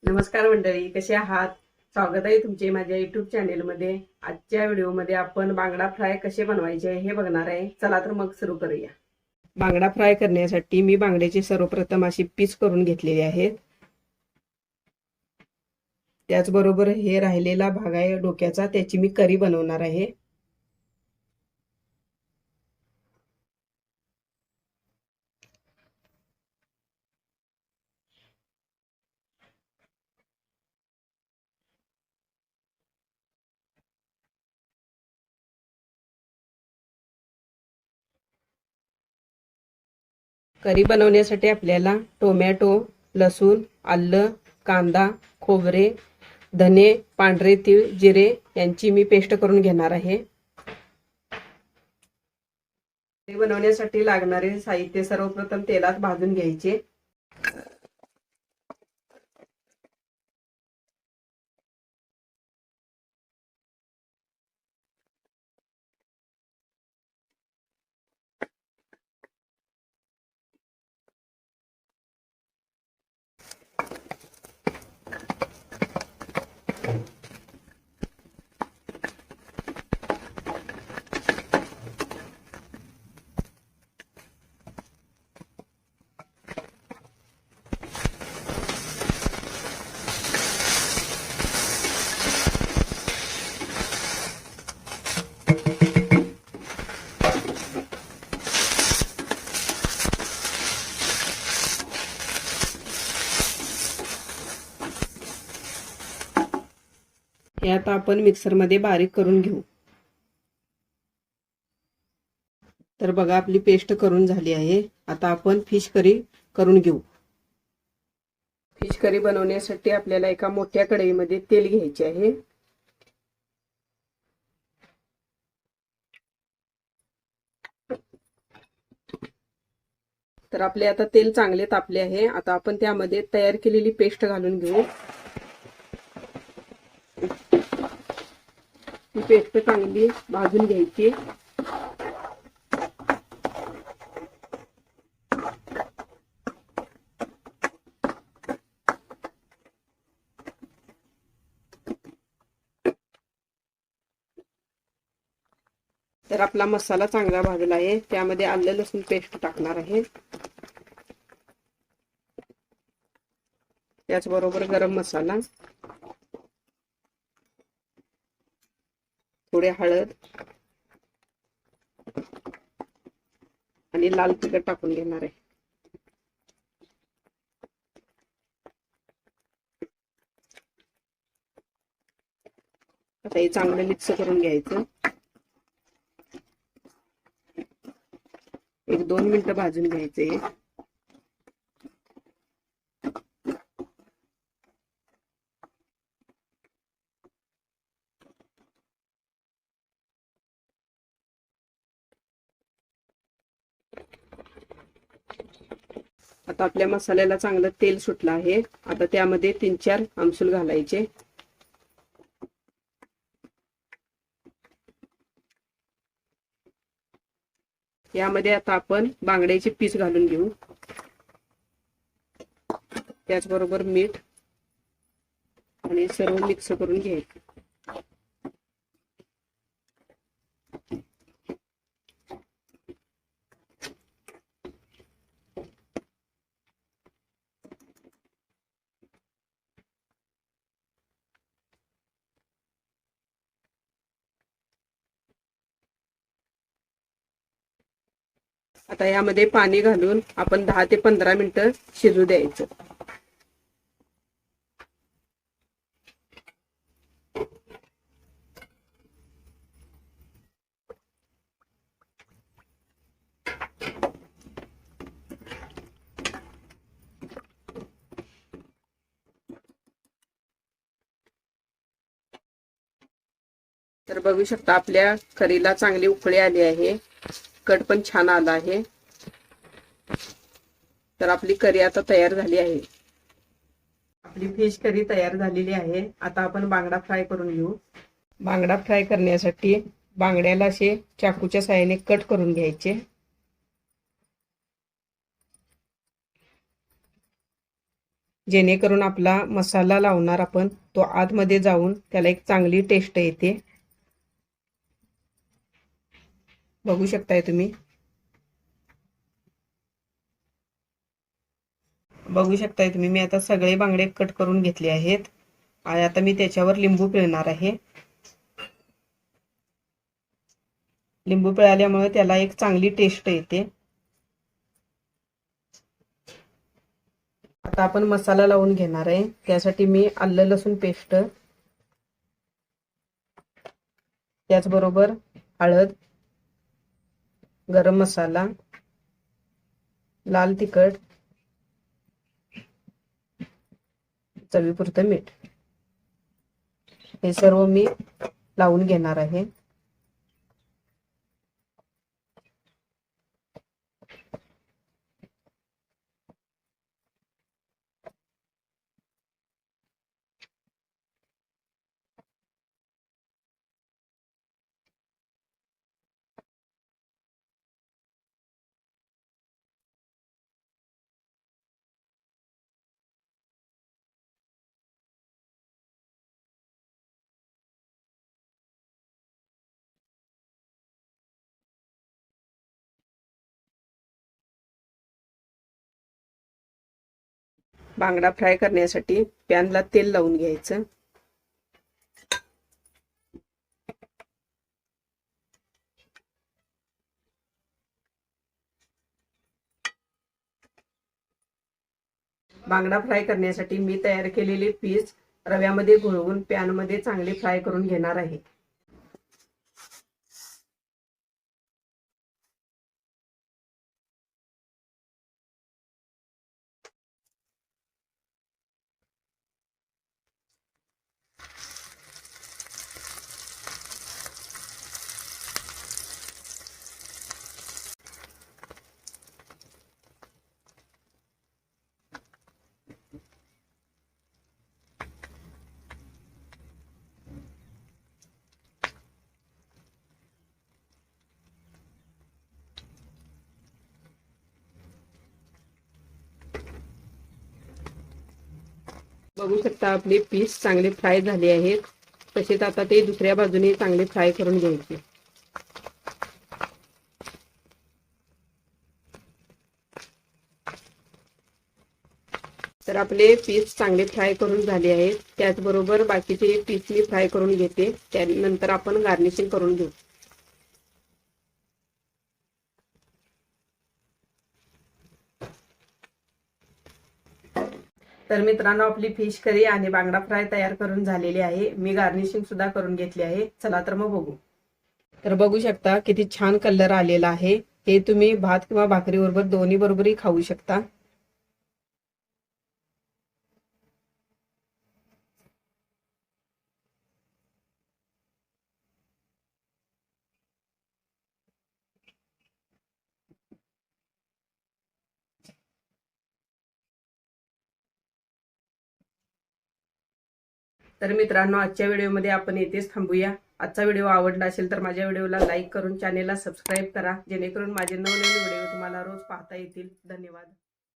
नमस्कार मंडळी, कसे आहात? स्वागत आहे तुमचे माझ्या युट्यूब चॅनेलमध्ये. आजच्या व्हिडिओमध्ये आपण बांगडा फ्राय कसे बनवायचे हे बघणार आहे. चला तर मग सुरू करूया. बांगडा फ्राय करण्यासाठी मी बांगड्याची सर्वप्रथम अशी पीस करून घेतलेली आहेत. त्याचबरोबर हे राहिलेला भाग आहे डोक्याचा, त्याची मी करी बनवणार आहे. करी बनवण्यासाठी आपल्याला टोमॅटो, लसूण, आलं, कांदा, खोबरे, धने, पांढरे तीळ, जिरे यांची मी पेस्ट करून घेणार आहे. करी बनवण्यासाठी लागणारे साहित्य सर्वप्रथम तेलात भाजून घ्यायचे. हे आता आपण मिक्सरमध्ये बारीक करून घेऊ. तर बघा, आपली पेस्ट करून झाली आहे. आता आपण फिश करी करून घेऊ. फिश करी बनवण्यासाठी आपल्याला एका मोठ्या कढईमध्ये तेल घ्यायचे आहे. तर आपले आता तेल चांगले तापले आहे. आता आपण त्यामध्ये तयार केलेली पेस्ट घालून घेऊ. ही पेस्ट चांगली भाजून घ्यायची. तर आपला मसाला चांगला भाजला आहे. त्यामध्ये आलं लसूण पेस्ट टाकणार आहे. त्याचबरोबर गरम मसाला, थोडे हळद आणि लाल तिखट टाकून घेणार आहे. आता हे चांगलं मिक्स करून घ्यायचं. 1-2 मिनिटं भाजून घ्यायचे. आता आपल्या मसाल्याला चांगलं तेल सुटलं आहे. आता त्यामध्ये 3-4 आमसूल घालायचे. यामध्ये आता आपण बांगड्याचे पीस घालून घेऊ. त्याचबरोबर मीठ आणि सर्व मिक्स करून घ्यायचे. आता यामध्ये पाणी घालून आपण 10 ते 15 मिनिटं शिजू द्यायचं. तर बघू शकता, आपल्या करीला चांगली उकळी आली आहे. कट पण छान आला आहे. तर आपली करी आता तयार झाली आहे. आपली फिश करी तयार झालेली आहे. आता आपण बांगडा फ्राय करून घेऊ. बांगडा फ्राय करण्यासाठी बांगड्याला असे चाकूच्या साहाय्याने कट करून घ्यायचे. जेणेकरून आपला मसाला लावणार आपण तो आतमध्ये जाऊन त्याला एक चांगली टेस्ट येते। बघू शकताय तुम्ही। बघू शकताय तुम्ही मी आता सगळे बांगडे कट करून घेतले आहेत आणि आता मी त्याच्यावर लिंबू पिळणार आहे। लिंबू पिळाल्यामुळे त्याला एक चांगली टेस्ट येते। आता आपण मसाला लावून घेणार आहे। त्यासाठी मी आलं लसूण पेस्ट, त्याचबरोबर हळद, गरम मसाला, लाल तिखट, चवीपुरतं मीठ हे सर्व मी लावून घेणार आहे। बांगडा फ्राय करण्यासाठी पॅनला तेल लावून घ्यायचं। बांगडा फ्राय करण्यासाठी मी तयार केलेले पीस रव्यामध्ये घोळवून पॅनमध्ये चांगले फ्राय करून घेणार आहे। बघू शकता आपले पीस चांगले फ्राय झाले आहेत। तसेच आता ते दुसऱ्या बाजूने चांगले फ्राय करून घ्यायचे। तर आपले पीस चांगले फ्राय करून झाले आहेत। त्याचबरोबर बाकीचे पीस मी फ्राय करून घेते, त्यानंतर आपण गार्निशिंग करून घेऊ। तर मित्रांनो आपली फिश करी आणि बांगडा फ्राय तयार करून झालेली आहे। मी गार्निशिंग सुद्धा करून घेतली आहे। चला तर मग बघू। तर बघू शकता किती छान कलर आलेला आहे। हे तुम्ही भात किंवा भाकरी बरोबर दोन्ही बरोबरही खाऊ शकता। तर मित्रांनो आजच्या व्हिडिओमध्ये आपण येथेच थांबूया। आजचा व्हिडिओ आवडला असेल तर माझ्या व्हिडिओला लाईक करून चॅनेलला सबस्क्राईब करा, जेणेकरून माझे नवनवीन व्हिडिओ तुम्हाला रोज पाहता येतील। धन्यवाद।